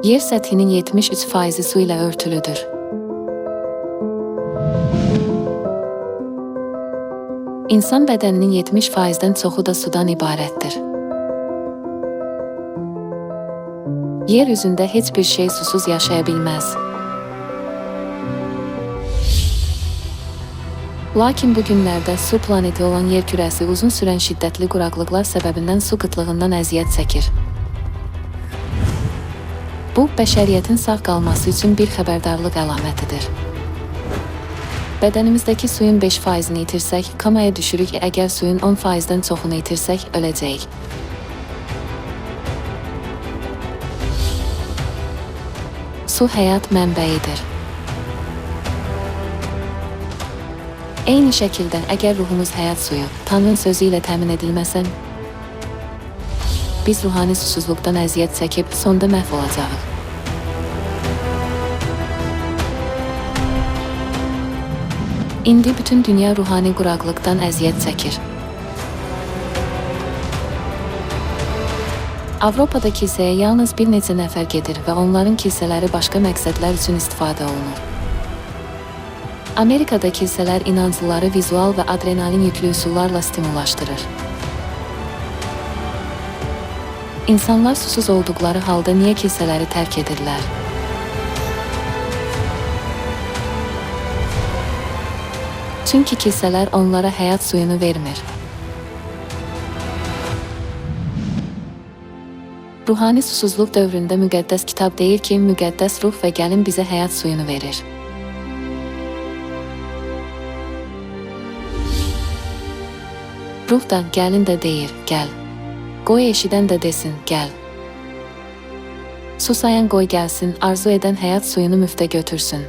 Yer səthinin 73% su ilə örtülüdür. İnsan bədəninin 70%-dən çoxu da sudan ibarətdir. Yer üzündə heç bir şey susuz yaşaya bilməz. Lakin bu günlərdə su planeti olan yer kürəsi uzun sürən şiddətli quraqlıqlar səbəbindən su qıtlığından əziyyət çəkir. Bu, bəşəriyyətin sağ qalması üçün bir xəbərdarlıq əlamətidir. Bədənimizdəki suyun 5%-ni itirsək, komaya düşürük, əgər suyun 10%-dən çoxunu itirsək, öləcəyik. Su həyat mənbəyidir. Eyni şəkildə, əgər ruhumuz həyat suyu, Tanrının sözü ilə təmin edilməsə, biz ruhani susuzluqdan əziyyət çəkib, sonda məhv olacağıq. İndi bütün dünya ruhani quraqlıqdan əziyyət çəkir. Avropada kilsəyə yalnız bir neçə nəfər gedir və onların kilsələri başqa məqsədlər üçün istifadə olunur. Amerikada kilsələr inanclıları vizual və adrenalin yüklü üsullarla stimullaşdırır. İnsanlar susuz olduqları halda niyə kilsələri tərk edirlər? Çünki kilsələr onlara həyat suyunu vermir. Ruhani susuzluq dövründə müqəddəs kitab deyir ki, müqəddəs ruh və gəlin bizə həyat suyunu verir. Ruh da, gəlin də deyir, gəl. Qoy eşidən də desin, gəl. Susayan qoy gəlsin, arzu edən həyat suyunu müftə götürsün.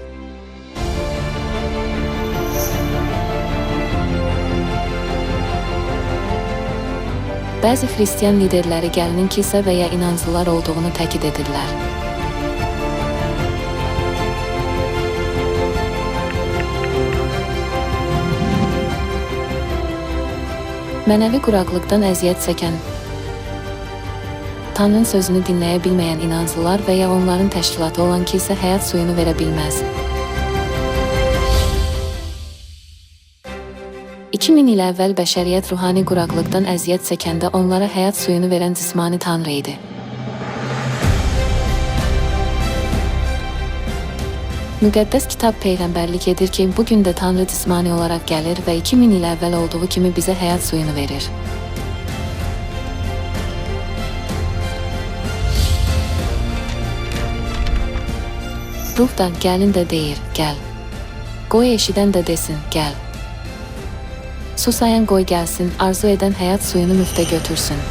Bəzi xristiyan liderləri gəlinin kilsə və ya inanclılar olduğunu təkid edirlər. Mənəvi quraqlıqdan əziyyət çəkən, Tanrının sözünü dinləyə bilməyən inanclılar və ya onların təşkilatı olan kilsə həyat suyunu verə bilməz. 2000 il əvvəl bəşəriyyət ruhani quraqlıqdan əziyyət çəkəndə onlara həyat suyunu verən cismani Tanrı idi. Müqəddəs kitab peyğəmbərlik edir ki, bugün də Tanrı cismani olaraq gəlir və 2000 il əvvəl olduğu kimi bizə həyat suyunu verir. Ruh da, gəlin də deyir, gəl. Qoy eşidən də desin, gəl. Susayan qoy gəlsin, arzu edən həyat suyunu müftə götürsün.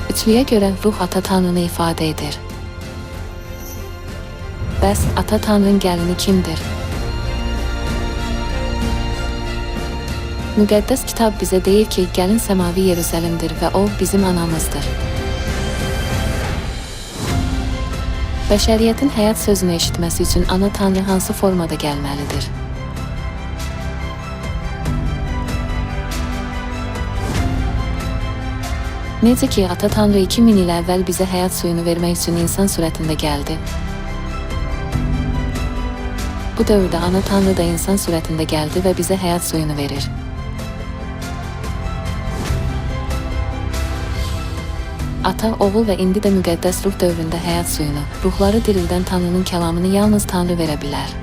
Üçlüyə görə ruh Ata Tanrını ifadə edir. Bəs Ata Tanrının gəlini kimdir? Müqəddəs kitab bizə deyir ki, gəlin səmavi Yerusəlimdir və o bizim anamızdır. Bəşəriyyətin həyat sözünü eşitməsi üçün ana Tanrı hansı formada gəlməlidir? Necə ki, Ata Tanrı 2000 il əvvəl bizə həyat suyunu vermək üçün insan surətində gəldi. Bu dövrdə ana Tanrı da insan surətində gəldi və bizə həyat suyunu verir. Ata, oğul və indi də müqəddəs ruh dövründə həyat suyunu, ruhları dirildən Tanrının kəlamını yalnız Tanrı verə bilər.